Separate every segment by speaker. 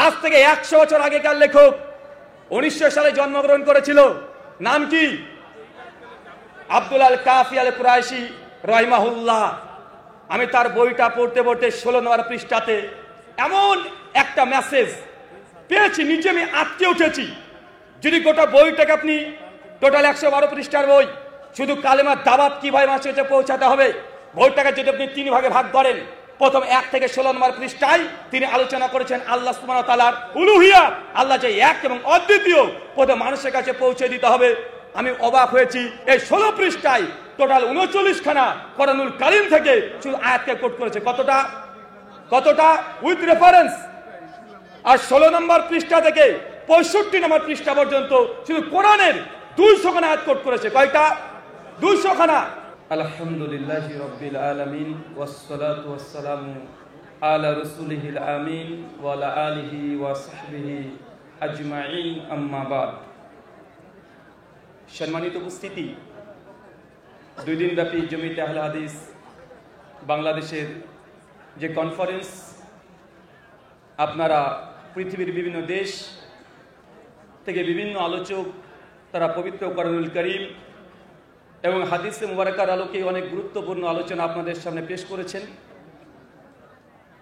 Speaker 1: আজ থেকে 100 বছর আগেকার লেখক 1900 সালে জন্মগ্রহণ করেছিল। নাম কি? আব্দুল আল কাফি আল কুরাইশি রাহিমাহুল্লাহ। আমি তার বইটা পড়তে পড়তে 16 নম্বর পৃষ্ঠাতে এমন একটা মেসেজ পেয়েছি, নিজে আমি আটকে উঠেছি। যদি গোটা বইটাকে আপনি টোটাল 112 পৃষ্ঠার বই, শুধু কালেমার দাওয়াত কিভাবে মানুষের কাছে পৌঁছাতে হবে, বইটাকে যদি আপনি 3 ভাগে ভাগ করেন, প্রথম 1 থেকে 16 নম্বর পৃষ্ঠায় তিনি আলোচনা করেছেন আল্লাহ সুবহানাহু ওয়া তাআলার উলুহিয়াত, আল্লাহ যে এক এবং অদ্বিতীয়, প্রথম মানুষের কাছে পৌঁছে দিতে হবে। আমি অবাক হয়েছি, এই 16 পৃষ্ঠায় টোটাল 39 খানা কোরআনুল কারীম থেকে শুধু আয়াতকে কোট করেছে। কতটা উইথ রেফারেন্স। আর 16 নম্বর পৃষ্ঠা থেকে 65 নম্বর পৃষ্ঠা পর্যন্ত শুধু কোরআনের 200 খানা আয়াত কোট করেছে। কয়টা? 200 খানা। আলহামদুলিল্লাহি রাব্বিল আলামিন ওয়াসসালাতু ওয়াসসালামু আলা রাসূলিহিল আমিন ওয়া আলা আলিহি ওয়া সাহবিহি আজমাইন, আম্মা বাদ। সম্মানিত উপস্থিতি, 2 দিনব্যাপী জমিয়তে আহলে হাদিস বাংলাদেশের যে কনফারেন্স, আপনারা পৃথিবীর বিভিন্ন দেশ থেকে বিভিন্ন আলোচক তারা পবিত্র কোরআনুল কারীম এবং হাদিসে মুবারাকার আলোকে অনেক গুরুত্বপূর্ণ আলোচনা আপনাদের সামনে পেশ করেছেন।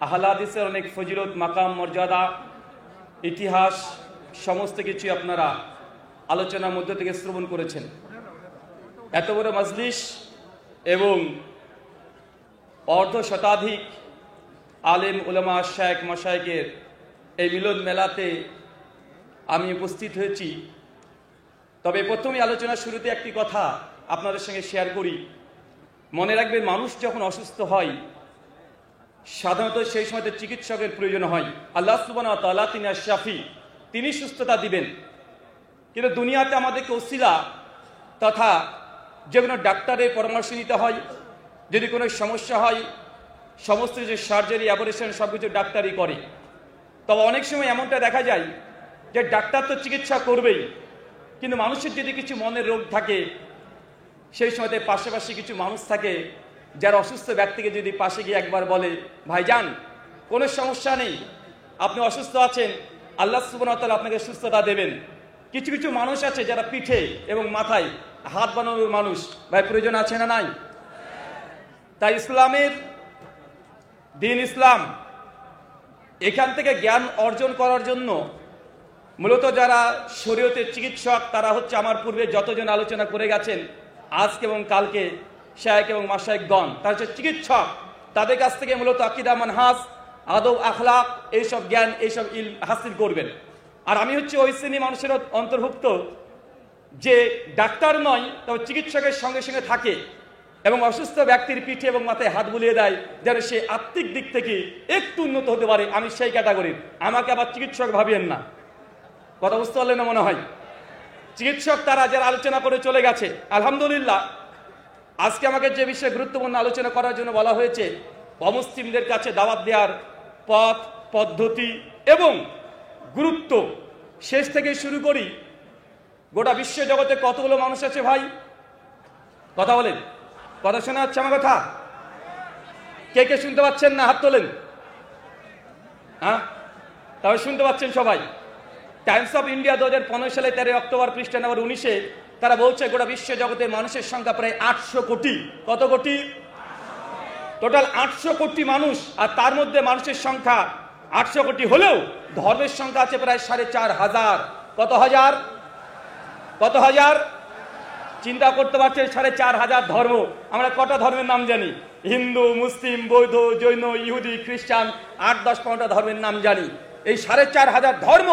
Speaker 1: আহলে হাদিসের অনেক ফজিলত, মাকাম, মর্যাদা, ইতিহাস সমস্ত কিছু আপনারা আলোচনার মধ্য থেকে শ্রবণ করেছেন। এত বড় মাজলিস এবং অর্ধ শতাধিক আলেম, উলামা, শায়েখ, মাশায়েখের এই মিলন মেলাতে আমি উপস্থিত হয়েছি। তবে প্রথমে আলোচনার শুরুতে একটি কথা আপনাদের সঙ্গে শেয়ার করি। মনে রাখবেন, মানুষ যখন অসুস্থ হয় সাধারণত সেই সময়তে চিকিৎসকের প্রয়োজন হয়। আল্লাহ সুবহানাহু ওয়া তাআলা তিনি আশ-শাফি, তিনি সুস্থতা দিবেন। কিন্তু দুনিয়াতে আমাদেরকে ওসিলা তথা যে কোনো ডাক্তারের পরামর্শ নিতে হয়। যদি কোনো সমস্যা হয়, সমস্ত যে সার্জারি, অপারেশন সব কিছু ডাক্তারই করে। তবে অনেক সময় এমনটা দেখা যায় যে ডাক্তার তো চিকিৎসা করবেই, কিন্তু মানুষের যদি কিছু মনের রোগ থাকে, সেই সময়তে পাশাপাশি কিছু মানুষ থাকে যারা অসুস্থ ব্যক্তিকে যদি পাশে গিয়ে একবার বলে, ভাইজান কোনো সমস্যা নেই, আপনি অসুস্থ আছেন, আল্লাহ সুবহানাহু ওয়া তাআলা আপনাকে সুস্থতা দেবেন। কিছু কিছু মানুষ আছে যারা পিঠে এবং মাথায় হাত বানানোর মানুষ। ভাই, প্রয়োজন আছে না নাই? তাই ইসলামের দিন, ইসলাম এখান থেকে জ্ঞান অর্জন করার জন্য মূলত যারা শরীয়তের চিকিৎসক, তারা হচ্ছে আমার পূর্বে যতজন আলোচনা করে গেছেন, আজকে এবং কালকে শায়েখ এবং মাশায়েখগণ, তারা হচ্ছে চিকিৎসক। তাদের কাছ থেকে মূলত আকীদা, মানহাজ, আদব, আখলাক এইসব জ্ঞান, এইসব ইলম হাসিল করবেন। আর আমি হচ্ছে ওই শ্রেণী মানুষের অন্তর্ভুক্ত যে ডাক্তার নয়, তবে চিকিৎসকের সঙ্গে সঙ্গে থাকে এবং অসুস্থ ব্যক্তির পিঠে এবং মাথায় হাত বুলিয়ে দেয় যেন সে আত্মিক দিক থেকে একটু উন্নত হতে পারে। আমি সেই ক্যাটাগরির। আমাকে আবার চিকিৎসক ভাবিয়েন না। কথা বুঝতে পারলেন না মনে হয়? চিকিৎসক তারা যারা আলোচনা করে চলে গেছে, আলহামদুলিল্লাহ। আজকে আমাকে যে বিষয়ে গুরুত্বপূর্ণ আলোচনা করার জন্য বলা হয়েছে, অমুসলিমদের কাছে দাওয়াত দেওয়ার পথ, পদ্ধতি এবং গুরুত্ব। শেষ থেকে শুরু করি। গোটা বিশ্ব জগতে কতগুলো মানুষ আছে ভাই? কথা বলেন। কথা শোনা যাচ্ছে আমার কথা? কে কে শুনতে পাচ্ছেন না? হাত তোলেন। হ্যাঁ, তবে শুনতে পাচ্ছেন সবাই। টাইমস অফ ইন্ডিয়া 2015 সালে 13 অক্টোবর পৃষ্ঠা নম্বর 19-এ তারা বলছে গোটা বিশ্ব জগতের মানুষের সংখ্যা প্রায় 800 কোটি। কত কোটি? টোটাল 800 কোটি মানুষ। আর তার মধ্যে মানুষের সংখ্যা 800 কোটি হলেও ধর্মের সংখ্যা আছে প্রায় 4,500। কত হাজার? কত হাজার? চিন্তা করতে পারছেন, 4,500 ধর্ম। আমরা কটা ধর্মের নাম জানি? হিন্দু, মুসলিম, বৌদ্ধ, জৈন, ইহুদি, খ্রিস্টান, 8-10-15টা ধর্মের নাম জানি। এই 4,500 ধর্ম,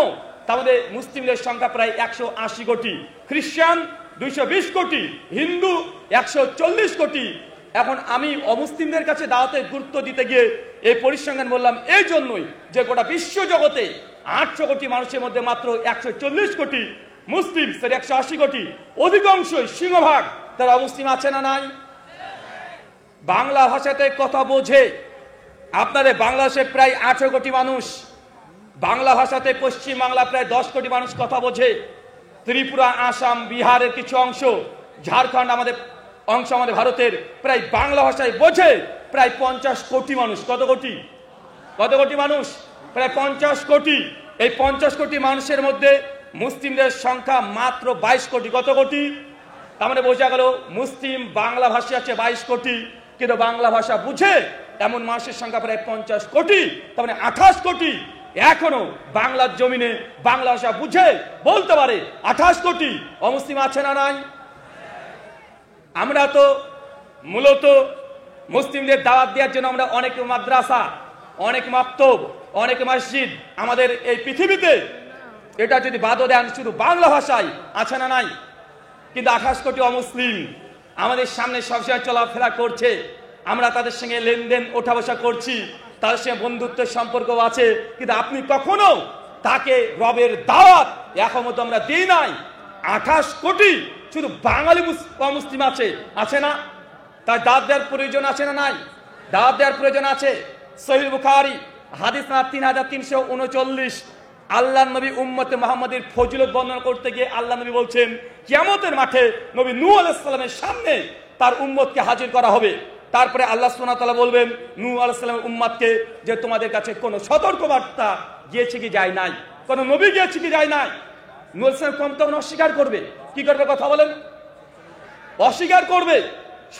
Speaker 1: তার মধ্যে মুসলিমদের সংখ্যা প্রায় 180 কোটি, খ্রিস্টান 220 কোটি, হিন্দু 140 কোটি। এখন আমি অমুসলিমদের কাছে দাওয়াতের গুরুত্ব দিতে গিয়ে এই পরিসংখ্যান বললাম এই জন্যই যে গোটা বিশ্ব জগতে 800 কোটি মানুষের মধ্যে মাত্র 140 কোটি মুসলিম, 180 কোটি, অধিকাংশই সিংহভাগ তারা অমুসলিম। আছে না নাই? বাংলা ভাষাতে কথা বোঝে। আপনাদের বাংলাদেশে প্রায় 18 কোটি মানুষ বাংলা ভাষাতে, পশ্চিম বাংলা প্রায় 10 কোটি মানুষ কথা বোঝে। ত্রিপুরা, আসাম, বিহারের কিছু অংশ, ঝাড়খণ্ড আমাদের অংশ, আমাদের ভারতের প্রায় বাংলা ভাষায় বোঝে প্রায় 50 কোটি মানুষ। কত কোটি? কত কোটি মানুষ? প্রায় 50 কোটি। এই 50 কোটি মানুষের মধ্যে মুসলিমদের সংখ্যা মাত্র 22 কোটি। কত কোটি? তার মানে বোঝা গেল মুসলিম বাংলা ভাষী আছে 22 কোটি, কিন্তু বাংলা ভাষা বুঝে এমন মানুষের সংখ্যা প্রায় 50 কোটি। তার মানে 28 কোটি এখনো বাংলার জমিনে বাংলা ভাষা বুঝে বলতে পারে 28 কোটি অমুসলিম আছে না নাই? আমরা তো মূলত মুসলিমদের দাওয়াত দেওয়ার জন্য আমরা অনেক মাদ্রাসা, অনেক মাকতব, অনেক মসজিদ আমাদের এই পৃথিবীতে, এটা যদি বাদও দেন শুধু বাংলা ভাষায় আছে না নাই? কিন্তু 28 কোটি অমুসলিম আমাদের সামনে সবসময় চলাফেরা করছে, আমরা তাদের সঙ্গে লেনদেন ওঠা বসা করছি, তাদের সঙ্গে বন্ধুত্বের সম্পর্ক আছে, কিন্তু আপনি কখনো তাকে রবের দাওয়াত এখনো তো আমরা দিই নাই। 28 কোটি শুধু বাঙালি অমুসলিম আছে না? তার দাওয়াত দেওয়ার প্রয়োজন আছে না নাই? দাওয়াত দেওয়ার প্রয়োজন আছে। সহিহ বুখারী হাদিস না 3339, আল্লাহ নবী উম্মতে মুহাম্মাদের ফজিলত বর্ণনা করতে গিয়ে আল্লাহ নবী বলছেন কিয়ামতের মাঠে নবী নূহ আলাইহিস সালামের সামনে তার উম্মতকে হাজির করা হবে। তারপরে আল্লাহ সুবহানাহু ওয়া তাআলা বলবেন নূহ আলাইহিস সালামের উম্মতকে যে তোমাদের কাছে কোনো সতর্কবার্তা গিয়েছে কি যায় নাই, কোনো নবী গিয়েছে কি যায় নাই? নূহ আলাইহিস সালাম তখন অস্বীকার করবে। কি করবে কথা বলেন? অস্বীকার করবে।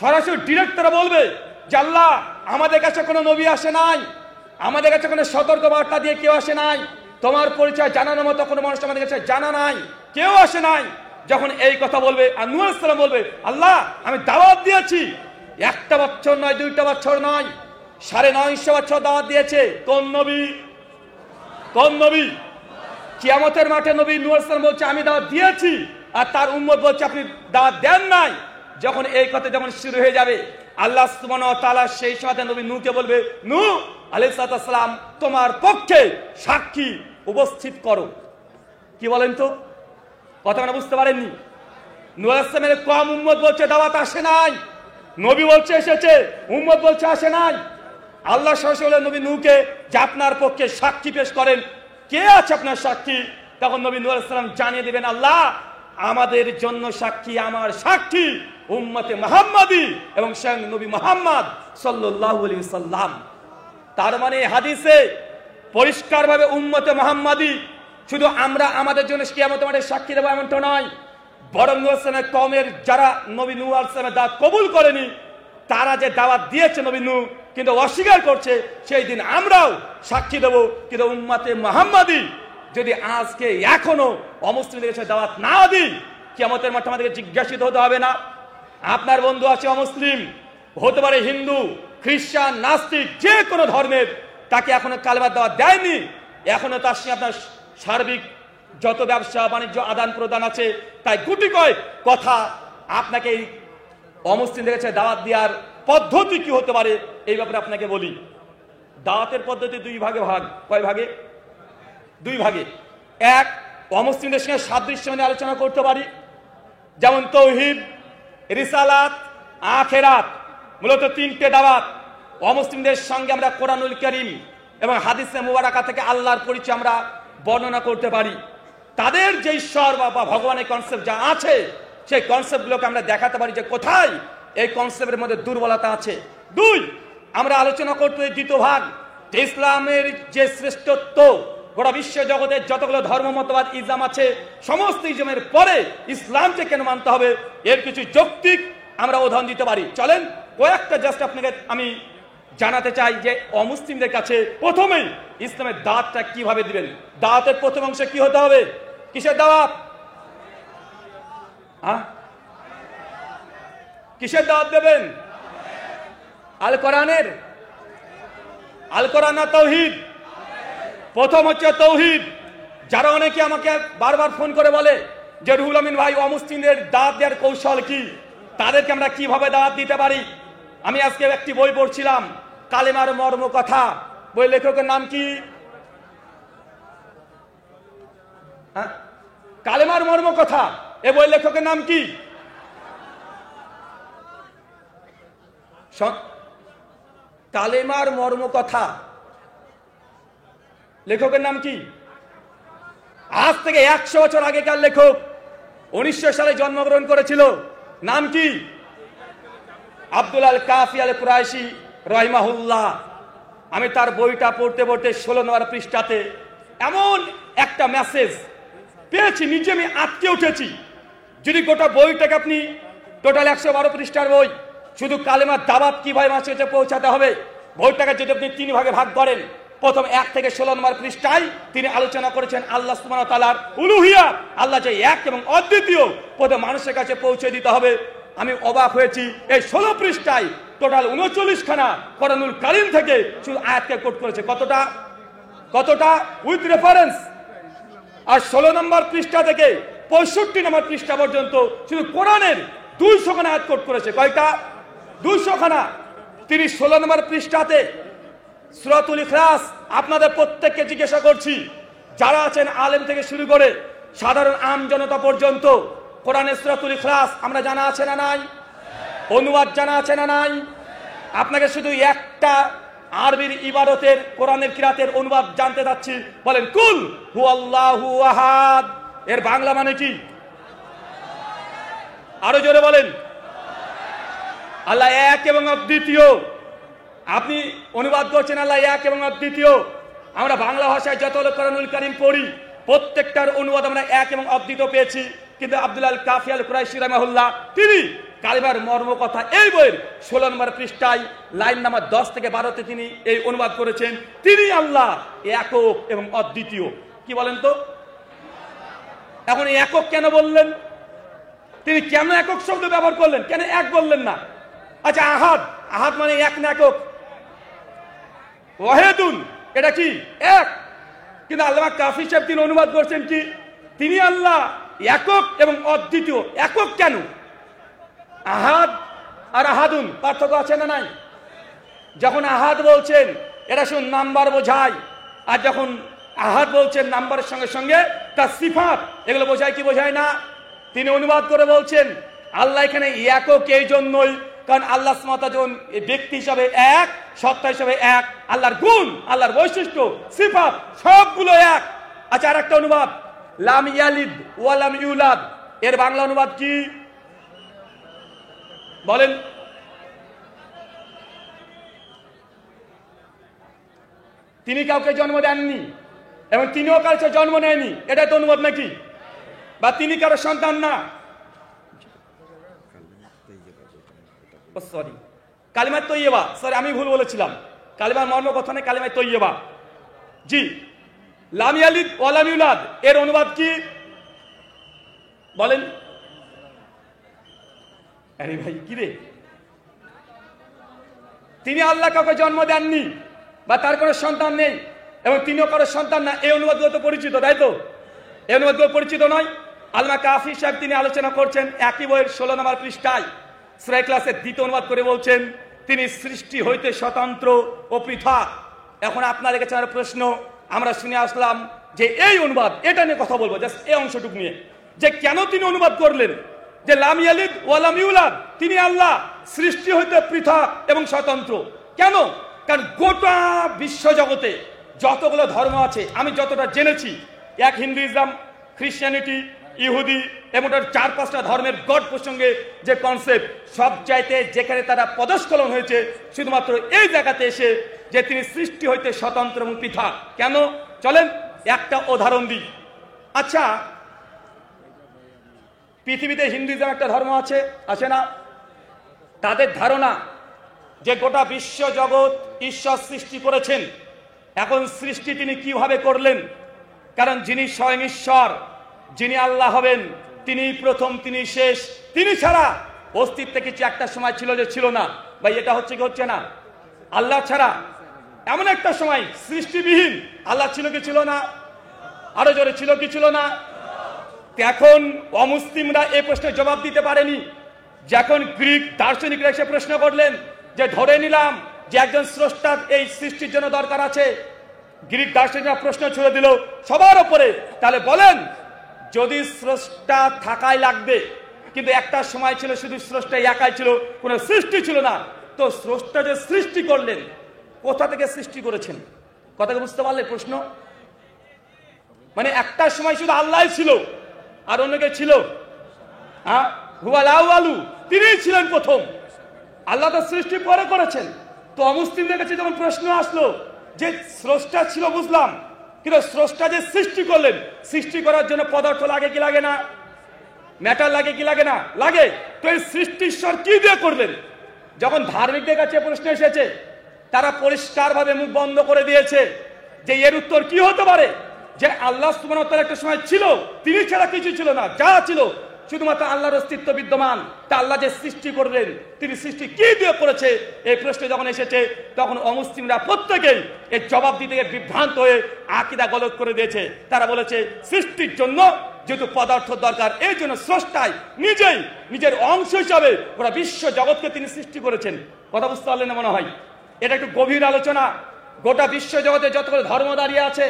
Speaker 1: সরাসরি ডিরেক্ট তারা বলবে যে আল্লাহ আমাদের কাছে কোনো নবী আসে নাই, আমাদের কাছে কোনো সতর্কবার্তা দিয়ে কেউ আসে নাই, তোমার পরিচয় জানানোর মতো কোনো মানুষ আমাদের কাছে জানা নাই, কেউ আসে নাই। যখন এই কথা বলবে আর নূহ আলাইহিস সালাম বলবে আল্লাহ আমি দাওয়াত দিয়েছি, একটা বছর নয়, 2টা বছর নয়, 950 বছর দাওয়াত দিয়েছে। কোন নবী? কোন নবী? কিয়ামতের মাঠে নবী নূহ আলাইহিস সালাম বলছে আমি দাওয়াত দিয়েছি, আর তার উম্মত বলছে আপনি দাওয়াত দেন নাই। যখন এই কথা যখন শুরু হয়ে যাবে, আল্লাহ সুবহানাহু ওয়া তাআলা সেই সময় নবী নূহকে বলবে নূহ আলাইহিস সালাম তোমার পক্ষে সাক্ষী উপস্থিত করো। কি বলেন তো? কথা মানে বুঝতে পারেননি? নূহ আলাইহিস সালামের কম উম্মত বলছে দাওয়াত আসে নাই, নবী বলছে এসেছে, উম্মত বলছে আসে নাই। আল্লাহ সরাসরি নবী নূহকে যে আপনার পক্ষে সাক্ষী পেশ করেন, কে আছে আপনার সাক্ষী? তখন নবী নূহ আলাইহিস সালাম জানিয়ে দিবেন আল্লাহ আমাদের জন্য সাক্ষী, আমার সাক্ষী উম্মতে মুহাম্মাদি এবং স্বয়ং নবী মুহাম্মদ সাল্লাল্লাহু আলাইহি ওয়াসাল্লাম। তার মানে হাদিসে পরিষ্কারভাবে উম্মতে মুহাম্মাদি শুধু আমরা আমাদের জন্য কিয়ামতের মাঠে সাক্ষী দেব এমনটা নয়, বরং নূহ আলাইহিস সালামের কওমের যারা নবী নূহ আলাইহিস সালামের দাওয়াত কবুল করেনি, তারা যে দাওয়াত দিয়েছে নবী নূহ কিন্তু অস্বীকার করছে, সেই দিন আমরাও সাক্ষী দেব। কিন্তু উম্মতে মুহাম্মাদি যদি আজকে এখনো অমুসলিমদের কাছে দাওয়াত না দিই, কিয়ামতের মাঠে আমাদেরকে জিজ্ঞাসিত হতে হবে না? আপনার বন্ধু আছে অমুসলিম, হতে পারে হিন্দু, খ্রিস্টান, নাস্তিক, যে কোনো ধর্মের, তাকে এখনো কালেমার দাওয়াত দেয়নি, এখনো তার সঙ্গে আপনার সার্বিক যত ব্যবসা বাণিজ্য আদান প্রদান আছে, তাই গুটি কয়েক কথা আপনাকে এই অমুসলিমদের কাছে দাওয়াত দেওয়ার পদ্ধতি কি হতে পারে এই ব্যাপারে আপনাকে বলি। দাওয়াতের পদ্ধতি 2 ভাগে ভাগ। কয় ভাগে? 2 ভাগে। এক, অমুসলিমদের সঙ্গে সাদৃশ্য নিয়ে আলোচনা করতে পারি, যেমন তৌহিদ, রিসালাত, আখিরাত, মূলত 3টে দাওয়াত। অমুসলিমদের সঙ্গে আমরা কোরআনুল কারীম এবং হাদিসে মুবারাকা থেকে আল্লাহর পরিচয় আমরা বর্ণনা করতে পারি। তাদের যে ঈশ্বর বা ভগবানের কনসেপ্ট যা আছে, সেই কনসেপ্টগুলোকে আমরা দেখাতে পারি যে কোথায় এই কনসেপ্টের মধ্যে দুর্বলতা আছে। 2, আমরা আলোচনা করতে দ্বিতীয় ভাগ, যে ইসলামের যে শ্রেষ্ঠত্ব, গোটা বিশ্ব জগতের যতগুলো ধর্ম মতবাদ ইসলাম আছে, সমস্ত ইসলামের পরে ইসলামকে কেন মানতে হবে, এর কিছু যৌক্তিক আমরা উদাহরণ দিতে পারি। চলেন কয়েকটা জাস্ট আপনাকে আমি জানাতে চাই যে অমুসলিমদের কাছে প্রথমেই ইসলামের দাওয়াতটা কিভাবে দিবেন। দাওয়াতের প্রথম অংশে কি হতে হবে? কিসের দাওয়াত? কিসের দাওয়াত দেবেন? আল কোরআনের? আল কোরআন না তাওহীদ? প্রথম হচ্ছে তাওহীদ। যারা অনেকে আমাকে বারবার ফোন করে বলে যে রুহুল আমিন ভাই অমুসলিমদের দাওয়াত দেওয়ার কৌশল কি, তাদেরকে আমরা কিভাবে দাওয়াত দিতে পারি। আমি আজকে একটি বই পড়ছিলাম, কালেমার মর্ম কথা, বই লেখকের নাম কি? কালেমার মর্ম কথা, এ বই লেখকের নাম কি? কালেমার মর্ম কথা, লেখকের নাম কি? আজ থেকে 100 বছর আগেকার লেখক, 1900 সালে জন্মগ্রহণ করেছিল। নাম কি? আব্দুল আল কাফি আল কুরাইশি রাহিমাহুল্লাহ। আমি তার বইটা পড়তে পড়তে 16 নম্বর পৃষ্ঠাতে এমন একটা মেসেজ পেয়েছি, নিজে আমি আটকে উঠেছি। যদি গোটা বইটাকে আপনি টোটাল 112 পৃষ্ঠার বই, শুধু কালেমার দাওয়াত কিভাবে মানুষের কাছে পৌঁছাতে হবে, বইটাকে যদি আপনি 3 ভাগে ভাগ করেন, প্রথম 1 থেকে 16 নম্বর পৃষ্ঠায় তিনি আলোচনা করেছেন আল্লাহ সুবহানাহু ওয়া তাআলার উলুহিয়াত, আল্লাহ যে এক এবং অদ্বিতীয়, প্রথম মানুষের কাছে পৌঁছে দিতে হবে। আমি অবাক হয়েছি, এই 16 পৃষ্ঠায় টোটাল 39 খানা কোরআনুল কারীম থেকে শুধু আয়াতকে কোট করেছে। কতটা উইথ রেফারেন্স। আর 16 নম্বর পৃষ্ঠা থেকে 65 নম্বর পৃষ্ঠা পর্যন্ত শুধু কোরআনের 200 খানা আয়াত কোট করেছে। কয়টা? 200 খানা। তিনি 16 নম্বর পৃষ্ঠাতে সূরাতুল ইখলাস, আপনাদের প্রত্যেককে জিজ্ঞাসা করছি, যারা আছেন আলেম থেকে শুরু করে সাধারণ আম জনতা পর্যন্ত, কোরআনের সূরাতুল ইখলাস আমরা জানা আছে না নাই? অনুবাদ জানা আছে না নাই? আপনাকে শুধু একটা আরবির ইবারতের কোরআনের কিরাতের অনুবাদ জানতে চাচ্ছি। বলেন, কুল হুয়াল্লাহু আহাদ, এর বাংলা মানে কি? আরো জোরে বলেন। আল্লাহ এক এবং অদ্বিতীয়। আপনি অনুবাদ করছেন আল্লাহ এক এবং অদ্বিতীয়। আমরা বাংলা ভাষায় যতগুলো কোরআনুল কারীম পড়ি, প্রত্যেকটার অনুবাদ আমরা এক এবং অদ্বিতীয় পেয়েছি। কিন্তু আব্দুল আল কাফি আল কুরাইশি রাহিমাহুল্লাহ, তিনি কালিমার মর্ম কথা এই বইয়ের 16 নম্বর পৃষ্ঠায় লাইন নাম্বার 10 থেকে 12তে তিনি এই অনুবাদ করেছেন, তিনি আল্লাহ একক এবং অদ্বিতীয়। কি বলেন তো? এখন একক কেন বললেন? তিনি কেন একক শব্দ ব্যবহার করলেন, কেন এক বললেন না? আচ্ছা, আহাদ, আহাদ মানে এক না একক? ওয়াহিদুন, এটা কি? এক। কিন্তু আল্লামা কাফি সাহেব তিনি অনুবাদ করছেন কি? তিনি আল্লাহ একক এবং অদ্বিতীয়। একক কেন? আহাদ আর আহাদুন পার্থক্য আছে না নাই? যখন আহাদ বলছেন এটা শুধু নাম্বার বোঝায়, আর যখন আহাদ বলছেন নাম্বারের সঙ্গে সঙ্গে তার সিফাত, এগুলো বোঝায় কি বোঝায় না? তিনি অনুবাদ করে বলছেন আল্লাহ এখানে একক এই জন্যই কারণ আল্লাহ সুবহানাহু ওয়া তাআলা যখন ব্যক্তি হিসাবে এক, সত্তা হিসাবে এক, আল্লাহর গুণ, আল্লাহর বৈশিষ্ট্য, সিফাত সবগুলো এক। আচ্ছা, আর একটা অনুবাদ, লাম ইয়ালিদ ওয়া লাম ইউলাদ, এর বাংলা অনুবাদ কি বলেন? তিনি কাউকে জন্ম দেননি এবং তিনিও কাউকে জন্ম নেয়নি, এটা তো অনুবাদ নাকি? বা তিনি কারো সন্তান না? সরি, কালিমা তৈয়বা, সরি আমি ভুল বলেছিলাম, কালিমার মর্ম কথা নেই, কালিমা তৈয়বা। জি, লাম ইয়ালিদ ওয়া লাম ইউলাদ, এর অনুবাদ কি বলেন? আরে ভাই কি রে, তিনি আল্লাহ কাউকে জন্ম দেননি বা তার কোনো সন্তান নেই এবং তিনিও কারো সন্তান না, এই অনুবাদগুলো তো পরিচিত, তাই তো? এই অনুবাদগুলো পরিচিত নয়? আল্লামা কাফি সাহেব তিনি আলোচনা করছেন একই বইয়ের 16 নম্বর পৃষ্ঠায় সূরা ইখলাসের দ্বিতীয় অনুবাদ করে বলছেন তিনি সৃষ্টি হইতে স্বতন্ত্র ও পৃথক। এখন আপনাদের কাছে আমার প্রশ্ন, আমরা শুনে আসলাম যে এই অনুবাদ, এটা নিয়ে কথা বলবো, জাস্ট এই অংশটুকু নিয়ে, যে কেন তিনি অনুবাদ করলেন যে লাম ইয়ালিদ ওয়া লাম ইউলাদ, তিনি আল্লাহ সৃষ্টি হইতে পৃথক এবং স্বতন্ত্র। কেন? কারণ গোটা বিশ্ব জগতে যতগুলো ধর্ম আছে, আমি যতটা জেনেছি, এক হিন্দুইজম, খ্রিস্টানিটি, ইহুদি এবং 4-5টা ধর্মের গড প্রসঙ্গে যে কনসেপ্ট, সব চাইতে যেখানে তারা পদস্খলন হয়েছে শুধুমাত্র এই জায়গাতে এসে যে তিনি সৃষ্টি হইতে স্বতন্ত্র এবং পৃথক। কেন? চলেন একটা উদাহরণ দিই। আচ্ছা, পৃথিবীতে হিন্দুইজম একটা ধর্ম আছে, আছে না? তাদের ধারণা যে গোটা বিশ্ব জগৎ ঈশ্বর সৃষ্টি করেছেন। এখন সৃষ্টি তিনি কিভাবে করলেন? কারণ যিনি স্বয়ং ঈশ্বর, যিনি আল্লাহ হবেন, তিনি প্রথম, তিনি শেষ, তিনি ছাড়া অস্তিত্বে কিছু একটা সময় ছিল যে ছিল না। ভাই এটা হচ্ছে কি হচ্ছে না? আল্লাহ ছাড়া এমন একটা সময় সৃষ্টিবিহীন আল্লাহ ছিল কি ছিল না? আরো জোরে, ছিল কি ছিল না? এখন অমুসলিমরা এই প্রশ্নের জবাব দিতে পারেনি। যখন গ্রিক দার্শনিকরা এসে প্রশ্ন করলেন যে ধরে নিলাম যে একজন স্রষ্টা এই সৃষ্টির জন্য দরকার আছে, গ্রিক দার্শনিকরা প্রশ্ন ছুড়ে দিল সবার উপরে, তাহলে বলেন যদি স্রষ্টা থাকাই লাগবে, কিন্তু একটা সময় ছিল শুধু স্রষ্টা একাই ছিল, কোনো সৃষ্টি ছিল না, তো স্রষ্টা যে সৃষ্টি করলেন কোথা থেকে সৃষ্টি করেছেন? কথাকে বুঝতে পারলে প্রশ্ন? মানে একটা সময় শুধু আল্লাহ ছিল আর অন্য কেউ ছিল? হ্যাঁ, হুয়াল আউয়ালু, তিনিই ছিলেন প্রথম। আল্লাহ তো সৃষ্টি পরে করেছেন। তো অমুসলিমদের কাছে যখন প্রশ্ন আসলো যে স্রষ্টা ছিল বুঝলাম, কিন্তু স্রষ্টা যে সৃষ্টি করলেন, সৃষ্টি করার জন্য পদার্থ লাগে কি লাগে না? ম্যাটার লাগে কি লাগে না? লাগে। তো এই সৃষ্টি ঈশ্বর কি দিয়ে করবেন? যখন ধার্মিকদের কাছে প্রশ্ন এসেছে, তারা পরিষ্কারভাবে মুখ বন্ধ করে দিয়েছে যে এর উত্তর কি হতে পারে, যে আল্লাহ সুবহানাহু ওয়া তাআলা একটা সময় ছিল, তিনি ছাড়া কিছু ছিল না, যা ছিল শুধুমাত্র আল্লাহর অস্তিত্ব বিদ্যমান। তা আল্লাহ যে সৃষ্টি করলেন, তিনি সৃষ্টি কি দিয়ে করেছে, এই প্রশ্ন যখন এসেছে, তখন অমুসলিমরা প্রত্যেকেই এর জবাব দিতে গিয়ে বিভ্রান্ত হয়ে আকীদা গলত করে দিয়েছে। তারা বলেছে সৃষ্টির জন্য যেহেতু পদার্থ দরকার, এই জন্য স্রষ্টাই নিজেই নিজের অংশ হিসাবে গোটা বিশ্ব জগৎকে তিনি সৃষ্টি করেছেন। কথা বুঝতে পারলেন না মনে হয়? এটা একটু গভীর আলোচনা। গোটা বিশ্ব জগতে যতগুলো ধর্ম দাঁড়িয়ে আছে,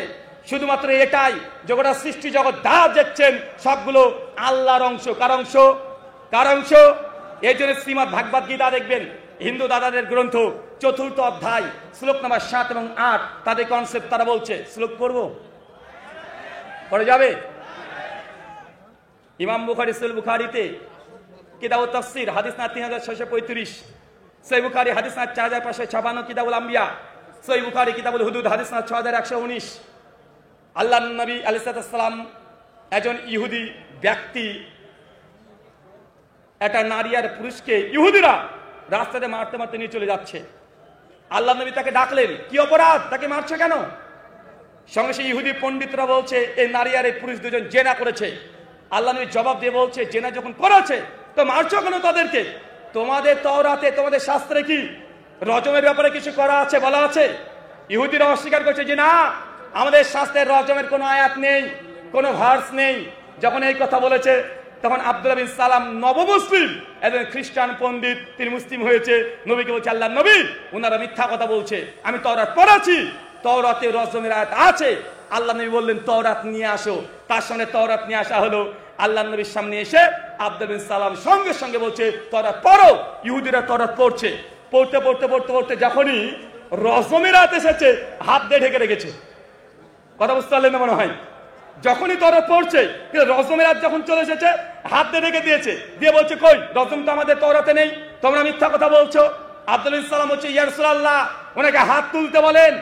Speaker 1: শুধুমাত্র এটাই যে গোটা সৃষ্টি জগৎ যা দেখছেন সবগুলো আল্লাহর অংশ। কার অংশ? কার অংশ? এই জন্য শ্রীমদ্ ভাগবত গীতা দেখবেন, হিন্দু দাদাদের গ্রন্থ, 4th অধ্যায় শ্লোক নম্বর 7 এবং 8, তাদের কনসেপ্ট তারা বলছে। শ্লোক পড়বো? পড়ে যাবে? ইমাম বুখারী সহিহ বুখারীতে কিতাবুত তাফসীর হাদিস না 3635, সহিহ বুখারী হাদিস না 4556, কিতাবুল আম্বিয়া, সহিহ বুখারী কিতাবুল হুদুদ হাদিস না 6119। আল্লাহর নবী আলাইহিস সালাম একজন ইহুদি ব্যক্তি একটা নারী আর পুরুষকে ইহুদিরা রাস্তাতে মারতে মারতে নিয়ে চলে যাচ্ছে। আল্লাহ নবী তাকে ডাকলেন, কি অপরাধ, তাকে মারছে কেন? সঙ্গে সে ইহুদি পণ্ডিতরা বলছে এই নারী আর এই পুরুষ দুজন জেনা করেছে। আল্লাহ নবী জবাব দিয়ে বলছে, জেনা যখন করেছে তো মারছো কেন তাদেরকে? তোমাদের তাওরাতে, তোমাদের শাস্ত্রে কি রজমের ব্যাপারে কিছু করা আছে, বলা আছে? ইহুদিরা অস্বীকার করছে যে না, আমাদের শাস্ত্রের রজমের কোনো আয়াত নেই, কোনো ভার্স নেই। যখন এই কথা বলেছে, তখন আব্দুল্লাহ বিন সালাম নবমুসলিম, একজন খ্রিস্টান পণ্ডিত, তিনি মুসলিম হয়েছে, নবীকে বলছে, আল্লাহ নবী, ওনারা মিথ্যা কথা বলছে, আমি তাওরাত পড়েছি, তাওরাতে রজমের আয়াত আছে। আল্লাহ নবী বললেন তাওরাত নিয়ে আসো। তার সামনে তাওরাত নিয়ে আসা হলো। আল্লাহ নবীর সামনে এসে আব্দুল্লাহ বিন সালাম সঙ্গে সঙ্গে বলছে তাওরাত পড়ো। ইহুদিরা তাওরাত পড়ছে, পড়তে পড়তে পড়তে পড়তে যখনই রজমের আয়াত এসেছে, হাত দিয়ে ঢেকে রেখেছে। কথা বুঝতে পারলেন না মনে হয়? যখনই তাওরাত পড়ছে, কিন্তু রজমের আয়াত যখন চলে এসেছে, হাত দিয়ে রেখে দিয়েছে, দিয়ে বলছে কই, রজম তো আমাদের তাওরাতে নেই, তোমরা মিথ্যা কথা বলছো। আব্দুল্লাহ বিন সালাম বলছে, ইয়া রাসূলুল্লাহ, ওনাকে হাত তুলতে বলেন,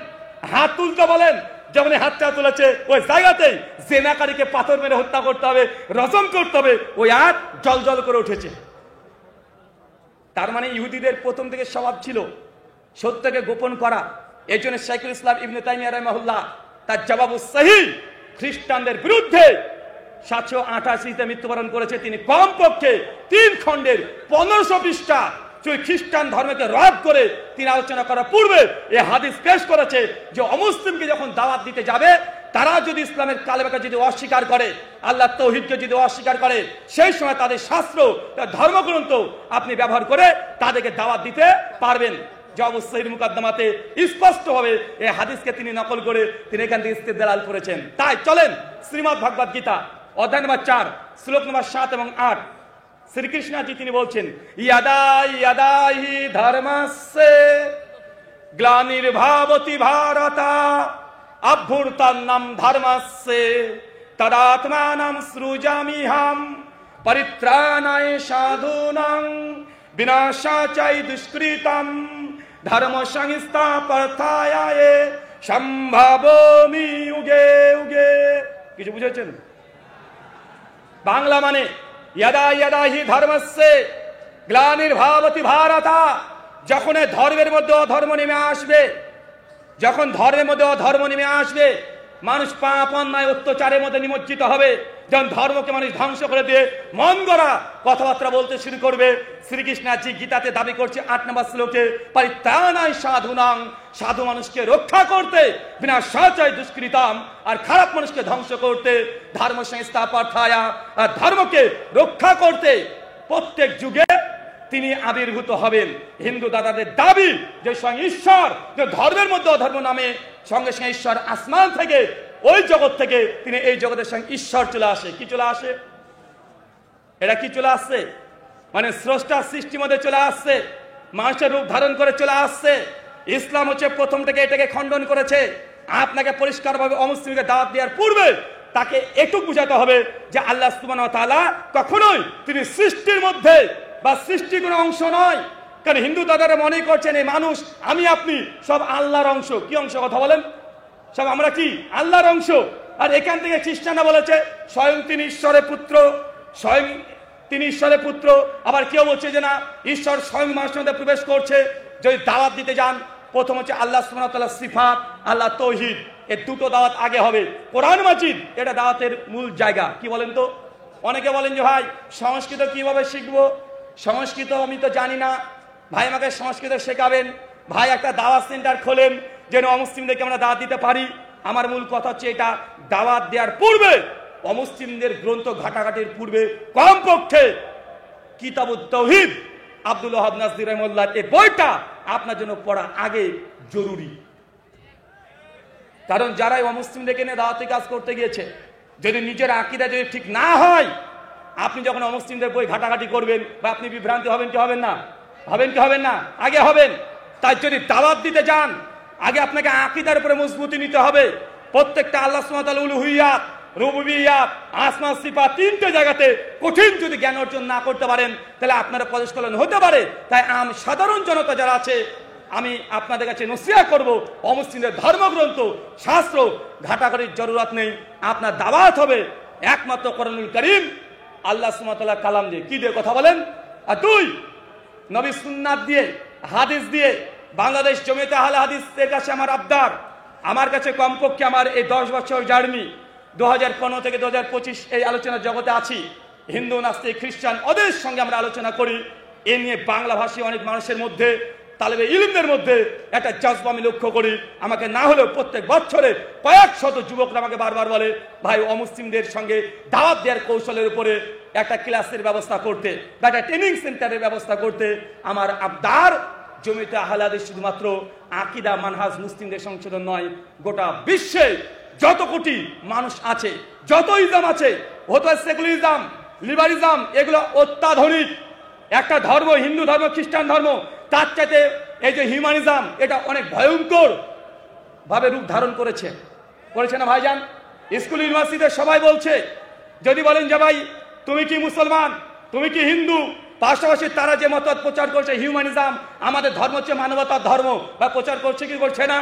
Speaker 1: হাত তুলতে বলেন। যখন হাতটা তুলেছে, ওই জায়গাতেই জেনাকারীকে পাথর মেরে হত্যা করতে হবে, রজম করতে হবে, ওই হাত জল জল করে উঠেছে। তার মানে ইহুদিদের প্রথম থেকে স্বভাব ছিল সত্যকে গোপন করা। এই জন্য শাইখুল ইসলাম ইবনে তাইমিয়া রাহিমাহুল্লাহ তার জবাবুস সহিহ খ্রিস্টানদের বিরুদ্ধে 788তে মৃত্যুবরণ করেছে। তিনি কমপক্ষে 3 খণ্ডের 1500 পৃষ্ঠা খ্রিস্টান ধর্মকে রদ করে তিনি আলোচনা করার পূর্বে এই হাদিস পেশ করেছে যে অমুসলিমকে যখন দাওয়াত দিতে যাবে, তারা যদি ইসলামের কালেমাকে যদি অস্বীকার করে, আল্লাহ তাওহীদকে যদি অস্বীকার করে, সেই সময় তাদের শাস্ত্র, তার ধর্মগ্রন্থ আপনি ব্যবহার করে তাদেরকে দাওয়াত দিতে পারবেন। জওয়াবুস সহিহ মুকদ্দমাতে স্পষ্টভাবে এই হাদিসকে তিনি নকল করে তিনি এখান থেকে ইস্তেদলাল করেছেন। তাই চলেন শ্রীমদ্ ভাগবত গীতা অধ্যায় নম্বর 4 শ্লোক নম্বর 7 এবং 8, শ্রীকৃষ্ণজি তিনি বলছেন, ইয়াদা ইয়াদাহি ধর্মস্যে গ্লানির্ভাবতি ভারতা অভ্যুত্থানম ধর্মস্যে তদাত্মানম সৃজামিহাম পরিত্রাণায় সাধূনাং বিনাশায় দুষ্কৃতম ধর্ম সংস্থাপনায় সম্ভাবমি যুগে যুগে। কিছু বুঝেছেন? বাংলা মানে ইয়াদা ইয়াদাহি ধর্মস্যে গ্লানির্ভাবতি ভারতা, যখন ধর্মের মধ্যে অধর্ম নেমে আসবে, যখন ধর্মের মধ্যে অধর্ম নেমে আসবে, মানুষ পাপ অন্যায় অত্যাচারের মধ্যে নিমজ্জিত হবে, যখন ধর্মকে মানুষ ধ্বংস করে দিয়ে মন গড়া কথাবার্তা বলতে শুরু করবে, শ্রীকৃষ্ণজি গীতাতে দাবি করছে 8 নম্বর শ্লোকে, পরিত্রাণায় সাধূনাং, সাধু মানুষকে রক্ষা করতে, বিনাশায় দুষ্কৃতম, আর খারাপ মানুষকে ধ্বংস করতে, ধর্ম সংস্থাপনায়, আর ধর্মকে রক্ষা করতে প্রত্যেক যুগে তিনি আবির্ভূত হবেন। হিন্দু দাদাদের দাবি যে স্বয়ং ঈশ্বর, যে ধর্মের মধ্যে অধর্ম নামে, সঙ্গে সঙ্গে ঈশ্বর আসমান থেকে, ওই জগৎ থেকে তিনি এই জগতের সঙ্গে ঈশ্বর চলে আসে। কি চলে আসে? এটা কি চলে আসছে? মানে স্রষ্টার সৃষ্টির মধ্যে চলে আসছে, মানুষের রূপ ধারণ করে চলে আসছে। ইসলাম হচ্ছে প্রথম থেকে এটাকে খণ্ডন করেছে। আপনাকে পরিষ্কারভাবে অমুসলিমকে দাওয়াত দেওয়ার পূর্বে তাকে একটু বুঝাতে হবে যে আল্লাহ সুবহানাহু ওয়া তাআলা কখনোই তিনি সৃষ্টির মধ্যে বা সৃষ্টির কোনো অংশ নয়। কারণ হিন্দু দাদারা মনে করছেন এই মানুষ, আমি, আপনি সব আল্লাহর অংশ। কি অংশ? কথা বলেন। সব আমরা কি আল্লাহর অংশ। আর এখান থেকে খ্রিস্টানরা বলেছে স্বয়ং তিনি ঈশ্বরের পুত্র, স্বয়ং তিনি ঈশ্বরের পুত্র। আবার কেউ বলছে যে না, ঈশ্বর স্বয়ং মানুষের মধ্যে প্রবেশ করছে। যদি দাওয়াত দিতে যান, প্রথম হচ্ছে আল্লাহ সুবহানাহু ওয়া তাআলার সিফাত, আল্লাহ তৌহিদ, এই দুটো দাওয়াত আগে হবে। কোরআন মাজিদ এটা দাওয়াতের মূল জায়গা। কি বলেন তো? অনেকে বলেন যে ভাই সংস্কৃত কিভাবে শিখবো, সংস্কৃত আমি তো জানি না, ভাই আমাকে সংস্কৃত শেখাবেন, ভাই একটা দাওয়াত সেন্টার খোলেন যেন অমুসলিমদেরকে আমরা দাওয়াত দিতে পারি। আমার মূল কথা হচ্ছে এটা, দাওয়াত দেওয়ার পূর্বে অমুসলিমদের গ্রন্থ ঘাটাঘাটির পূর্বে কমপক্ষে কিতাবুত তাওহীদ আব্দুল ওয়াহাব নাজরী রাহিমাহুল্লাহ এই বইটা আপনার জন্য পড়া আগে জরুরি। কারণ যারাই অমুসলিমদেরকে নিয়ে দাওয়াতি কাজ করতে গিয়েছে, যদি নিজের আকীদা যদি ঠিক না হয়, আপনি যখন অমুসলিমদের বই ঘাটাঘাটি করবেন বা আপনি বিভ্রান্তি হবেন কি হবেন না? হবেন কি হবেন না? আগে হবেন। তাই যদি দাওয়াত দিতে যান, আগে আপনাকে আকীদার উপরে মজবুতি নিতে হবে। প্রত্যেকটা আল্লাহ সুবহানাহু ওয়া তাআলা উলুহিয়াত, রুবুবিয়াত, আসমা সিফাত তিনটে জায়গাতে কঠিন যদি জ্ঞান অর্জন না করতে পারেন, তাহলে আপনারা পদস্খলন হতে পারে। তাই সাধারণ জনতা যারা আছে, আমি আপনাদের কাছে নসিহত করব, অমুসলিমদের ধর্মগ্রন্থ শাস্ত্র ঘাটাঘাটির জরুরত নেই। আপনার দাওয়াত হবে একমাত্র কোরআনুল কারীম, আল্লাহ সুবহানাহু ওয়া তাআলা কালাম দিয়ে। কি দিয়ে কথা বলেন? আর দুই, নবী সুন্নাত দিয়ে, হাদিস দিয়ে। বাংলাদেশ জমিয়তে আহলে হাদিসের কাছে আমার আবদার, আমার কাছে কমপক্ষে আমার এই 10 বছর জার্নি, 2015 থেকে 2025 এই আলোচনার জগতে আছি। হিন্দু, নাস্তিক, খ্রিস্টান ওদের সঙ্গে আমরা আলোচনা করি। এ নিয়ে বাংলা ভাষী অনেক মানুষের মধ্যে, তালেবে ইলমদের মধ্যে একটা জজবা আমি লক্ষ্য করি। আমাকে না হলেও প্রত্যেক বছরে কয়েক শত যুবকরা আমাকে বারবার বলে, ভাই অমুসলিমদের সঙ্গে দাওয়াত দেওয়ার কৌশলের উপরে একটা ক্লাসের ব্যবস্থা করতে বা একটা ট্রেনিং সেন্টারের ব্যবস্থা করতে। আমার আবদার, জমিয়তে আহলে হাদিস শুধুমাত্র আকীদা মানহাজ মুসলিমদের সংশোধন নয়, গোটা বিশ্বে যত কোটি মানুষ আছে, যত ইসলাম আছে, হতো সেকুলারিজম, লিবারিজম, এগুলো অত্যাধুনিক একটা ধর্ম, হিন্দু ধর্ম, খ্রিস্টান ধর্ম। তার চাইতে এই যে হিউম্যানিজম, এটা অনেক ভয়ঙ্কর ভাবে রূপ ধারণ করেছে না ভাইজান? স্কুল ইউনিভার্সিটিতে সবাই বলছে, যদি বলেন যে ভাই তুমি কি মুসলমান, তুমি কি হিন্দু, পাশাপাশি তারা যে মতবাদ প্রচার করছে হিউম্যানিজম, আমাদের ধর্ম হচ্ছে মানবতার ধর্ম, বা প্রচার করছে কি করছে না?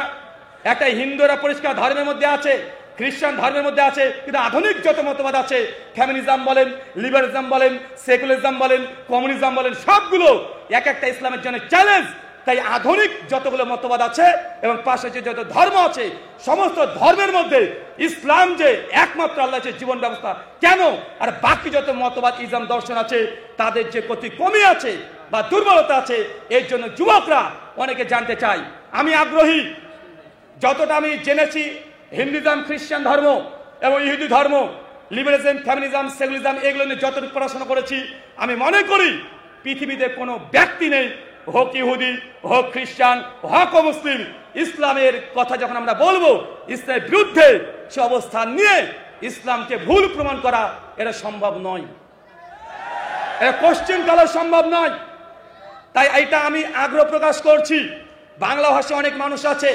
Speaker 1: একটা হিন্দুরা পরিষ্কার ধর্মের মধ্যে আছে, খ্রিস্টান ধর্মের মধ্যে আছে, কিন্তু আধুনিক যত মতবাদ আছে, ফ্যামিনিজম বলেন, লিবারিজম বলেন, সেকুলারিজম বলেন, কমিউনিজম বলেন, সবগুলো এক একটা ইসলামের জন্য চ্যালেঞ্জ। তাই আধুনিক যতগুলো মতবাদ আছে এবং পাশে যে যত ধর্ম আছে, সমস্ত ধর্মের মধ্যে ইসলাম যে একমাত্র আল্লাহ জীবন ব্যবস্থা কেন, আর বাকি যত মতবাদ ইসলাম দর্শন আছে তাদের যে কতি কমি আছে বা দুর্বলতা আছে, এর জন্য যুবকরা অনেকে জানতে চায়। আমি আগ্রহী, যতটা আমি জেনেছি হিন্দুইজম, খ্রিস্টান ধর্ম এবং ইহুদি ধর্ম, লিবারেলিজম, ফ্যামিনিজম, সেকুলারিজম, এগুলো নিয়ে যতটুকু পড়াশোনা করেছি, আমি মনে করি পৃথিবীতে কোনো ব্যক্তি নেই, হোক ইহুদি, হোক খ্রিস্টান, হোক মুসলিম, ইসলামের কথা যখন আমরা বলবো, ইসলামের বিরুদ্ধে সে অবস্থান নিয়ে ইসলামকে ভুল প্রমাণ করা এটা সম্ভব নয়, এটা কোশ্চেন কালো সম্ভব নয়। তাই এইটা আমি আগ্রহ প্রকাশ করছি। বাংলা ভাষায় অনেক মানুষ আছে,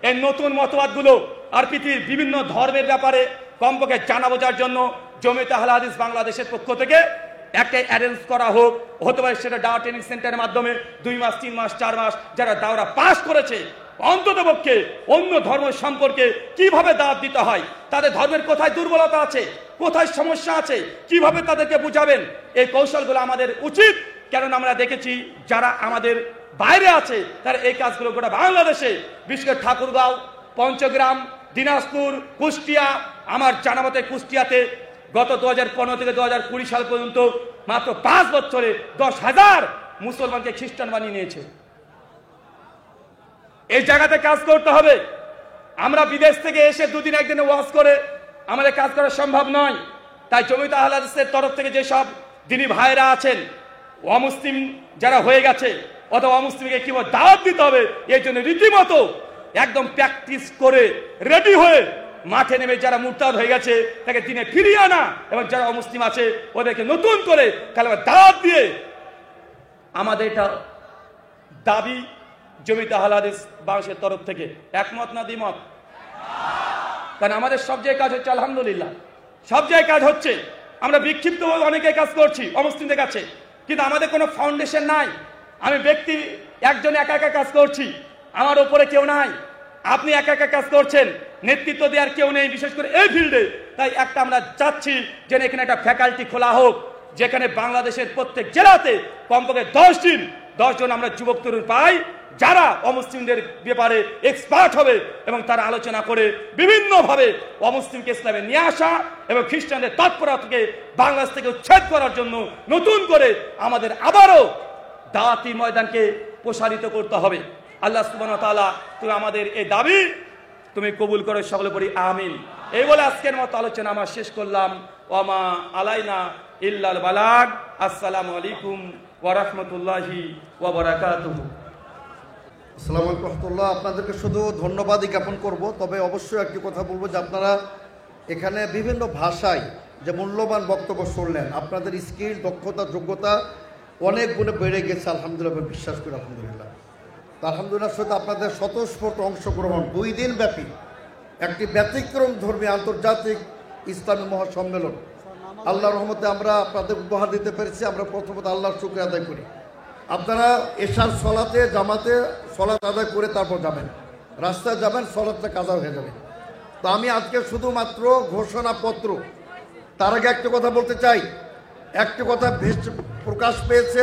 Speaker 1: এই নতুন মতবাদগুলো আর পৃথিবীর বিভিন্ন ধর্মের ব্যাপারে কমপক্ষে জানা বোঝার জন্য জমিয়তে আহলে হাদিস বাংলাদেশের পক্ষ থেকে একটা অ্যারেঞ্জ করা হোক, হতে পারে সেটা দাওয়া ট্রেনিং সেন্টারের মাধ্যমে 2 মাস, 3 মাস, 4 মাস যারা দাওরা পাস করেছে, অন্ততপক্ষে অন্য ধর্ম সম্পর্কে কিভাবে দাওয়াত দিতে হয়, তাদের ধর্মের কোথায় দুর্বলতা আছে, কোথায় সমস্যা আছে, কিভাবে তাদেরকে বুঝাবেন, এই কৌশলগুলো আমাদের উচিত। কারণ আমরা দেখেছি যারা আমাদের বাইরে আছে তারা এই কাজগুলো গোটা বাংলাদেশে, বিশেষ করে ঠাকুরগাঁও, পঞ্চগ্রাম, দিনাজপুর, কুষ্টিয়া, আমার জানা মতে কুষ্টিয়াতে গত 2015 থেকে 2020 সাল পর্যন্ত মাত্র 5 বছরে 10,000 মুসলমানকে খ্রিস্টান বানিয়ে নিয়েছে। এই জায়গাতে কাজ করতে হবে। আমরা বিদেশ থেকে এসে 2 দিন 1 দিনে ওয়াজ করে আমাদের কাজ করা সম্ভব নয়। তাই জমিয়তে আহলে হাদিসের তরফ থেকে যেসব দিনী ভাইরা আছেন, অমুসলিম যারা হয়ে গেছে অথবা অমুসলিমকে কিভাবে দাওয়াত দিতে হবে, এই জন্য রীতিমতো একদম প্র্যাকটিস করে রেডি হয়ে মাঠে নেমে যারা মুরতাদ হয়ে গেছে তাকে দিনে ফিরিয়ে আনা, এবং যারা অমুসলিম আছে ওদেরকে নতুন করে কালেমা দাওয়াত দিয়ে, আমাদের এটা দাবি জমিয়তে আহলে হাদিস বাংলাদেশের তরফ থেকে। একমত না দ্বিমত? কারণ আমাদের সব জায়গায় কাজ হচ্ছে, আলহামদুলিল্লাহ সব জায়গায় কাজ হচ্ছে। আমরা বিক্ষিপ্ত অনেকে কাজ করছি অমুসলিমদের কাছে, কিন্তু আমাদের কোনো ফাউন্ডেশন নাই। আমি ব্যক্তি একজন একা একা কাজ করছি, আমার ওপরে কেউ নাই। আপনি একা একা কাজ করছেন, নেতৃত্ব দেওয়ার কেউ নেই, বিশেষ করে এই ফিল্ডে। তাই একটা আমরা চাচ্ছি যে এখানে একটা ফ্যাকাল্টি খোলা হোক, যেখানে বাংলাদেশের প্রত্যেক জেলাতে কমপক্ষে 10 জন আমরা যুবক তরুণ পাই, যারা অমুসলিমদের ব্যাপারে এক্সপার্ট হবে এবং তারা আলোচনা করে বিভিন্নভাবে অমুসলিমকে ইসলামে নিয়ে আসা এবং খ্রিস্টানদের তৎপরতা থেকে বাংলাদেশ থেকে উচ্ছেদ করার জন্য নতুন করে আমাদের আবারও দাওয়াতি ময়দানকে প্রসারিত করতে হবে। আল্লাহ সুবহানাহু ওয়া তাআলা তুমি আমাদের এই দাবি তুমি কবুল করো, সকলে পড়ি আমিন। এই বলে আজকের মতো আলোচনা আমরা শেষ করলাম। ওয়ামা আলাইনা ইল্লাল বালাগ। আসসালামু আলাইকুম ওয়া রাহমাতুল্লাহি ওয়া বারাকাতুহু।
Speaker 2: আসসালামু আলাইকুম রহমতুল্লাহ। আপনাদেরকে শুধু ধন্যবাদই জ্ঞাপন করব, তবে অবশ্যই একটি কথা বলবো যে আপনারা এখানে বিভিন্ন ভাষায় যে মূল্যবান বক্তব্য শুনলেন, আপনাদের স্কিল, দক্ষতা, যোগ্যতা অনেক গুণে বেড়ে গেছে আলহামদুলিল্লাহ, বিশ্বাস করি আলহামদুলিল্লাহ। তো আলহামদুলিল্লাহ সাথে আপনাদের স্বতঃস্ফূর্ত অংশগ্রহণ 2 দিন ব্যাপী একটি ব্যতিক্রম ধর্মী আন্তর্জাতিক ইসলামী মহাসম্মেলন, আল্লাহর রহমতে আমরা আপনাদের উপহার দিতে পেরেছি। আমরা প্রথমত আল্লাহর শুকরিয়া আদায় করি। আপনারা এশার সলাতে জামাতে সলাত আদায় করে তারপর যাবেন, রাস্তায় যাবেন, সলাতটা কাজা হয়ে যাবে। তো আমি আজকে শুধুমাত্র ঘোষণাপত্র, তার আগে একটা কথা বলতে চাই। একটি কথা প্রকাশ পেয়েছে,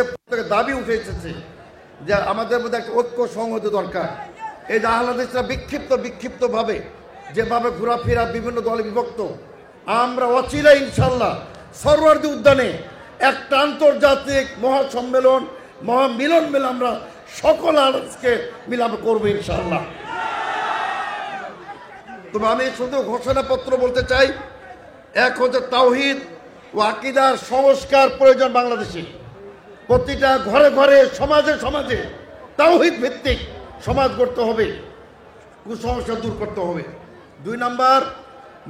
Speaker 2: দাবি উঠে এসেছে যে আমাদের মধ্যে একটা ঐক্য সংহতি দরকার। এই যে আহলাদিসরা বিক্ষিপ্তভাবে যেভাবে ঘোরাফেরা বিভিন্ন দলে বিভক্ত, আমরা অচিরে ইনশাল্লাহ সরওয়ার্দী উদ্যানে একটা আন্তর্জাতিক মহাসম্মেলন, মহামিলন মেলে আমরা সকল আজকে মিলাপ করবো ইনশাল্লাহ। তবে আমি শুধু ঘোষণাপত্র বলতে চাই, এক হচ্ছে তাওহীদ ও আকীদার সংস্কার প্রয়োজন। বাংলাদেশে প্রতিটা ঘরে ঘরে, সমাজে সমাজে তাওহীদ ভিত্তিক সমাজ গড়তে হবে, কুসংস্কার দূর করতে হবে। 2 নাম্বার,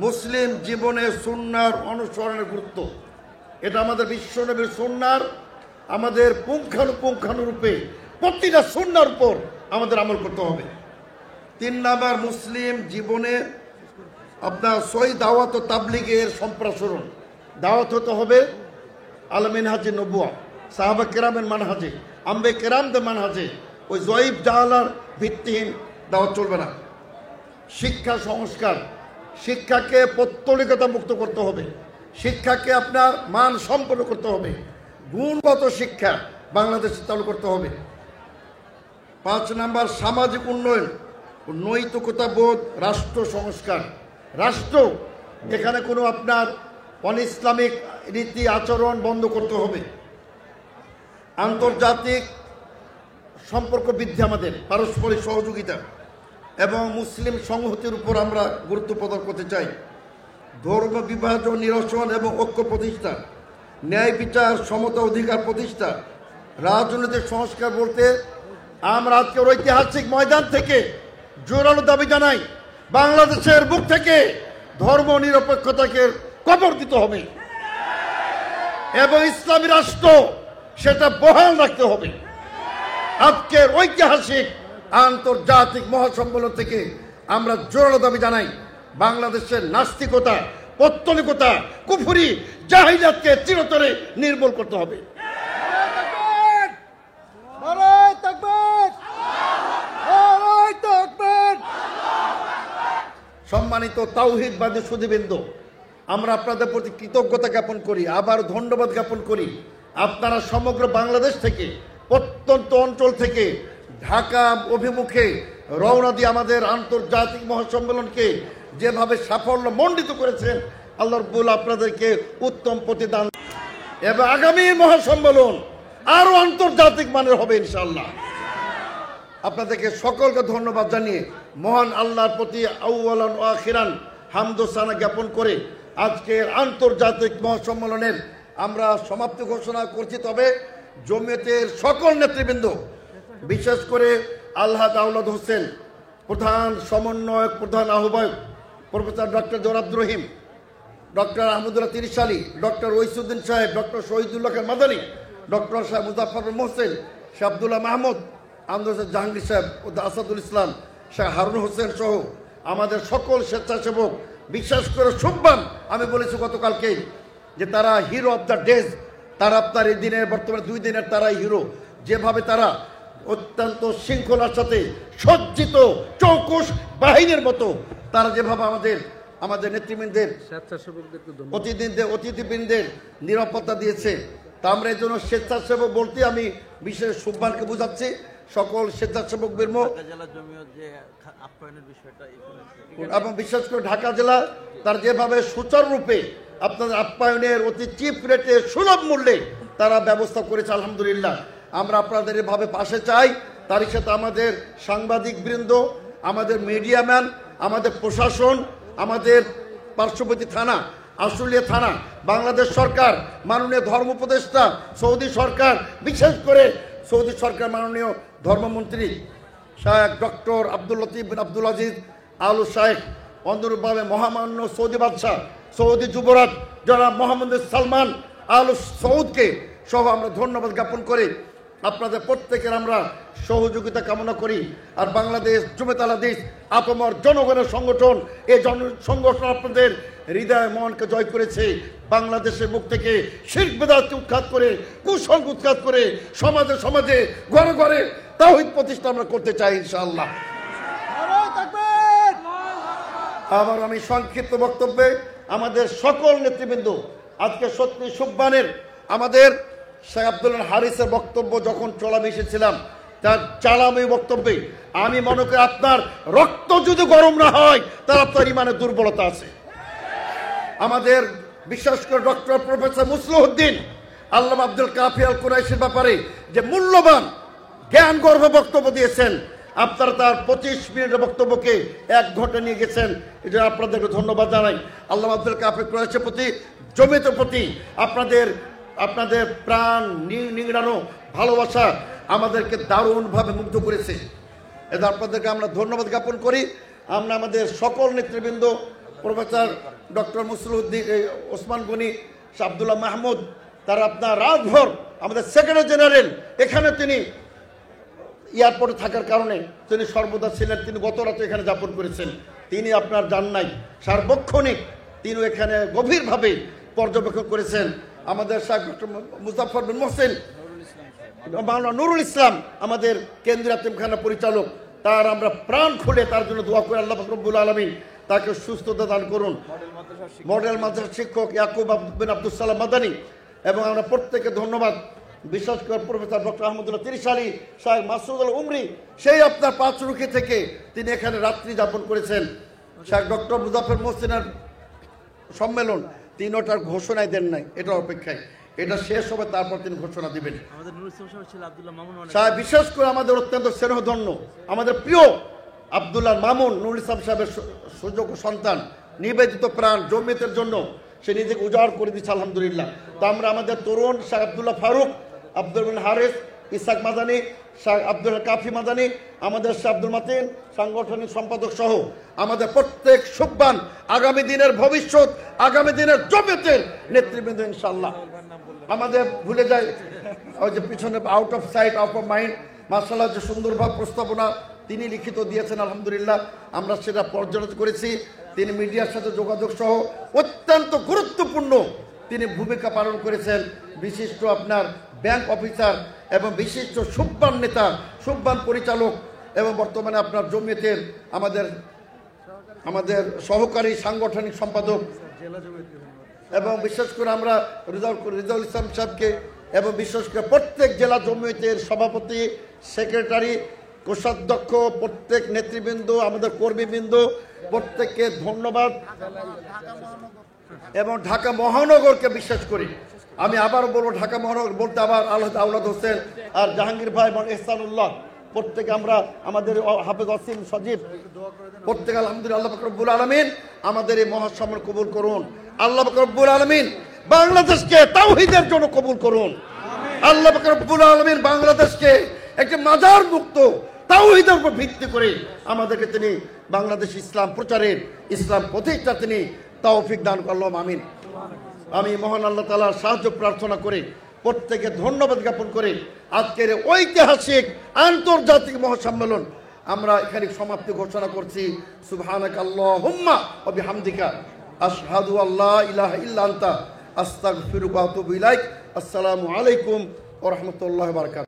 Speaker 2: মুসলিম জীবনে সুন্নাহর অনুসরণের গুরুত্ব। এটা আমাদের বিশ্বনবীর সুন্নাহর আমাদের পুঙ্খানুপুঙ্খানুরূপে প্রতিটা সুন্নাহর উপর আমাদের আমল করতে হবে। 3 নাম্বার, মুসলিম জীবনে আপনার সহি দাওয়াত ও তাবলীগের সম্প্রসারণ। দাওয়াত হতে হবে আলা মিনহাজে নবুয়া, সাহাবা কেরামের মানহাজে, আম্বে কেরামদের মানহাজে। ওই জয়ীব জাহালার ভিত্তিহীন দাওয়াত চলবে না। শিক্ষা সংস্কার, শিক্ষাকে পৌত্তলিকতা মুক্ত করতে হবে, শিক্ষাকে আপনার মান সম্পন্ন করতে হবে, গুণগত শিক্ষা বাংলাদেশে চালু করতে হবে। 5 নাম্বার, সামাজিক উন্নয়ন, নৈতিকতা বোধ, রাষ্ট্র সংস্কার। রাষ্ট্র এখানে কোনো আপনার অনইসলামিক রীতি আচরণ বন্ধ করতে হবে। আন্তর্জাতিক সম্পর্ক বৃদ্ধি, আমাদের পারস্পরিক সহযোগিতা এবং মুসলিম সংহতির উপর আমরা গুরুত্ব প্রদান করতে চাই। ধর্ম বিভাজন নিরসন এবং ঐক্য প্রতিষ্ঠা, ন্যায় বিচার, সমতা অধিকার প্রতিষ্ঠা, রাজনৈতিক সংস্কার বলতে আমরা আজকে ঐতিহাসিক ময়দান থেকে জোরালো দাবি জানাই, বাংলাদেশের বুক থেকে ধর্ম নিরপেক্ষতাকে কবর দিতে হবে এবং ইসলামী রাষ্ট্র সেটা বহাল রাখতে হবে। আজকের ঐতিহাসিক আন্তর্জাতিক মহাসম্মেলন থেকে আমরা জোরালো দাবি জানাই, বাংলাদেশের নাস্তিকতা, পৌত্তলিকতা, কুফরি, জাহিলিয়াতকে চিরতরে নির্মূল করতে হবে। সম্মানিত তাওহীদবাদী সুধীবৃন্দ, আমরা আপনাদের প্রতি কৃতজ্ঞতা জ্ঞাপন করি, আবার ধন্যবাদ জ্ঞাপন করি। আপনারা সমগ্র বাংলাদেশ থেকে, প্রত্যন্ত অঞ্চল থেকে ঢাকা অভিমুখে রওনা দিয়ে আমাদের আন্তর্জাতিক মহাসম্মেলনকে যেভাবে সাফল্য মণ্ডিত করেছেন, আল্লাহ রাব্বুল আপনাদেরকে উত্তম প্রতিদান এবং আগামী মহাসম্মেলন আরো আন্তর্জাতিক মানের হবে ইনশাআল্লাহ। আপনাদেরকে সকলকে ধন্যবাদ জানিয়ে মহান আল্লাহর প্রতি আউয়ালান ওয়া আখিরান হামদ ও সানা জ্ঞাপন করে আজকের আন্তর্জাতিক মহাসম্মেলনের আমরা সমাপ্তি ঘোষণা করছি। তবে জমিয়তের সকল নেতৃবৃন্দ, বিশেষ করে আলহাজ আওলাদ হোসেন, প্রধান সমন্বয়ক, প্রধান আহ্বায়ক প্রফেসর ডক্টর জোরাবদুর রহিম, ডক্টর আহমদুল্লাহ তিরিশালী, ডক্টর ওইসুদ্দিন সাহেব, ডক্টর শহীদুল্লাহ খান মাদানী, ডক্টর সাহেব মুজাফফর মোহসেন, শাহ আব্দুল্লাহ মাহমুদ, আন্দোলন জাহাঙ্গীর সাহেব, আসাদুল ইসলাম, শাহ হারুন হোসেন সহ আমাদের সকল স্বেচ্ছাসেবক, বিশেষ করে শুভবান, আমি বলেছি গতকালকেই যে তারা হিরো অফ দ্য ডেজ। তারা আপনার এই দিনের বর্তমানে 2 দিনের তারাই হিরো। যেভাবে তারা অত্যন্ত শৃঙ্খলার সাথে সজ্জিত চৌকুশ বাহিনীর মতো তারা যেভাবে আমাদের নেতৃবৃন্দের অতিথিবৃন্দের নিরাপত্তা দিয়েছে, তা আমরা এই জন্য স্বেচ্ছাসেবক বলতে আমি বিশেষ সুব্বানকে বোঝাচ্ছি, সকল স্বেচ্ছাসেবক বীরম এবং বিশেষ করে ঢাকা জেলা তার যেভাবে সুচারুরূপে আপনাদের আপ্যায়নের অতি চিপ রেটে সুলভ মূল্যে তারা ব্যবস্থা করেছে, আলহামদুলিল্লাহ আমরা আপনাদের এভাবে পাশে চাই। তারই সাথে আমাদের সাংবাদিক বৃন্দ, আমাদের মিডিয়াম্যান, আমাদের প্রশাসন, আমাদের পার্শ্ববর্তী থানা আশুলিয়া থানা, বাংলাদেশ সরকার, মাননীয় ধর্ম উপদেষ্টা, সৌদি সরকার, বিশেষ করে সৌদি সরকার মাননীয় ধর্মমন্ত্রী শায়েখ ডক্টর আব্দুল লতিফ বিন আব্দুল আজিজ আল শায়েখ, অনুরূপভাবে মহামান্য সৌদি বাদশাহ, সৌদি যুবরাজ জনাব মোহাম্মদ সালমান আল সৌদকে সহ আমরা ধন্যবাদ জ্ঞাপন করি। আপনাদের প্রত্যেকের আমরা সহযোগিতা কামনা করি। আর বাংলাদেশ জমিয়ত আল হাদিস আপামর জনগণের সংগঠন, এই সংগঠন আপনাদের হৃদয় মনকে জয় করেছে। বাংলাদেশের মুখ থেকে শিরক বিদআতকে উৎখাত করে, কুসংস্কার উৎখাত করে সমাজে সমাজে ঘরে ঘরে তাওহীদ প্রতিষ্ঠা আমরা করতে চাই ইনশাআল্লাহ। আবার আমি সংক্ষিপ্ত বক্তব্যে আমাদের সকল নেতৃবৃন্দ, আজকে সত্যি সুব্বানের আমাদের শেখ আব্দুল হারিসের বক্তব্য যখন চলা মিশেছিলাম, তার চালামি বক্তব্যে আমি মনে করি আপনার রক্ত যদি গরম না হয় তার আপনার ইমানের দুর্বলতা আছে। আমাদের বিশেষ করে ডক্টর প্রফেসর মুসলিউদ্দিন আল্লামা আব্দুল কাফি আল কুরাইশির ব্যাপারে যে মূল্যবান জ্ঞান গর্ভ বক্তব্য দিয়েছেন, আপনারা তার 25 মিনিটের বক্তব্যকে 1 ঘন্টা নিয়ে গেছেন, এটা আপনাদেরকে ধন্যবাদ জানাই। আল্লামা আব্দুল কাফি কুরাইশির প্রতি, জমিয়তের প্রতি আপনাদের প্রাণ নিংড়ানো ভালোবাসা আমাদেরকে দারুণভাবে মুগ্ধ করেছে। এটা আপনাদেরকে আমরা ধন্যবাদ জ্ঞাপন করি। আমরা আমাদের সকল নেতৃবৃন্দ, প্রফেসর ডক্টর মুসলিউদ্দিন ওসমান গনি, আব্দুল্লাহ মাহমুদ, তারা আপনার রাতভর আমাদের সেক্রেটারি জেনারেল এখানে তিনি এয়ারপোর্টে থাকার কারণে তিনি সর্বদা ছিলেন, তিনি গত রাতে এখানে যাপন করেছেন, তিনি আপনার যান নাই, সার্বক্ষণিক তিনি এখানে গভীরভাবে পর্যবেক্ষণ করেছেন। আমাদের শাহ ডক্টর মুজাফফর বিন মোহসিন, মাওলানা নুরুল ইসলাম আমাদের কেন্দ্রীয় এতিমখানা পরিচালক, তার আমরা প্রাণ খুলে তার জন্য দোয়া করি, আল্লাহ রব্বুল আলামিন তাকে সুস্থতা দান করুন। মডেল মাদ্রাসার শিক্ষক ইয়াকুব বিন আব্দুল সালাম মাদানী, এবং আমরা প্রত্যেকে ধন্যবাদ, বিশেষ করে প্রফেসর ডক্টর আহমদুল্লাহ তিরিশালী, শাহ মাসুদ আল উমরি, সেই আপনার 5 রুখি থেকে তিনি এখানে রাত্রি যাপন করেছেন। শাহ ডক্টর মুজাফফর মোহসিনের সম্মেলন তিনি ওটার ঘোষণায় দেন নাই, এটার অপেক্ষায়, এটা শেষ হবে তারপর তিনি ঘোষণা দিবেন। বিশেষ করে আমাদের অত্যন্ত স্নেহধন্য আমাদের প্রিয় আব্দুল্লাহ মামুন নুরুল ইসলাম সাহেবের সুযোগ্য সন্তান, নিবেদিত প্রাণ জমিয়তের জন্য সে নিজেকে উজাড় করে দিচ্ছে, আলহামদুলিল্লাহ। তো আমরা আমাদের তরুণ শাহ আব্দুল্লাহ ফারুক, আব্দুল বিন হারিস, ইসাক মাদানী, শাহ আব্দুল কাফি মাদানী, আমাদের শাহ আব্দুল মাতিন সাংগঠনিক সম্পাদক সহ আমাদের প্রত্যেক সুব্বান, আগামী দিনের ভবিষ্যৎ, আগামী দিনের জমিয়তের নেতৃবৃন্দ ইনশাআল্লাহ। আমাদের ভুলে যায় ওই যে পিছনে out of sight out of mind, মাশাআল্লাহ যে সুন্দরভাবে প্রস্তাবনা তিনি লিখিত দিয়েছেন, আলহামদুলিল্লাহ আমরা সেটা পর্যালোচনা করেছি। তিনি মিডিয়ার সাথে যোগাযোগ সহ অত্যন্ত গুরুত্বপূর্ণ তিনি ভূমিকা পালন করেছেন। বিশিষ্ট আপনার ব্যাংক অফিসার এবং বিশিষ্ট সুব্বান নেতা, সুব্বান পরিচালক, এবং বর্তমানে আপনার জমিয়তের আমাদের সহকারী সাংগঠনিক সম্পাদক, এবং বিশেষ করে আমরা রিজাউল ইসলাম সাহেবকে, এবং বিশেষ করে প্রত্যেক জেলা জমিয়তের সভাপতি, সেক্রেটারি, কোষাধ্যক্ষ, প্রত্যেক নেতৃবৃন্দ, আমাদের কর্মীবৃন্দ, প্রত্যেককে ধন্যবাদ। এবং ঢাকা মহানগরকে বিশেষ করি, আমি আবার বলবো, ঢাকা মহানগর বলতে আবার আওলাদ হোসেন আর জাহাঙ্গীর ভাই এবং ইহসানুল্লাহ, প্রত্যেকে আমরা আমাদের হাফেজ ওসিম সজীব, প্রত্যেকে আলহামদুলিল্লাহ আল্লাহ পাক রব্বুল আলামিন আমাদের এই মহাসম্মান কবুল করুন। আল্লাহ পাক রব্বুল আলামিন বাংলাদেশকে তাওহীদের জন্য কবুল করুন। আল্লাহ পাক রব্বুল আলামিন বাংলাদেশকে একটি মাজার মুক্ত তাওহীদের উপর ভিত্তি করে আমাদেরকে তিনি বাংলাদেশ ইসলাম প্রচারের, ইসলাম প্রতিষ্ঠা তিনি তৌফিক দান করলাম, আমিন। আমি মহান আল্লাহ তাআলার সাহায্য প্রার্থনা করে, প্রত্যেকে ধন্যবাদ জ্ঞাপন করে আজকের ঐতিহাসিক আন্তর্জাতিক মহাসম্মেলন আমরা এখানে সমাপ্তি ঘোষণা করছি। সুবহানাকাল্লাহুম্মা ওয়া বিহামদিকা আশহাদু আল্লা ইলাহা ইল্লা আনতা আস্তাগফিরুকা ওয়া আতুবু ইলাইক। আসসালামু আলাইকুম ওয়া রাহমাতুল্লাহি ওয়া বারাকাতুহু।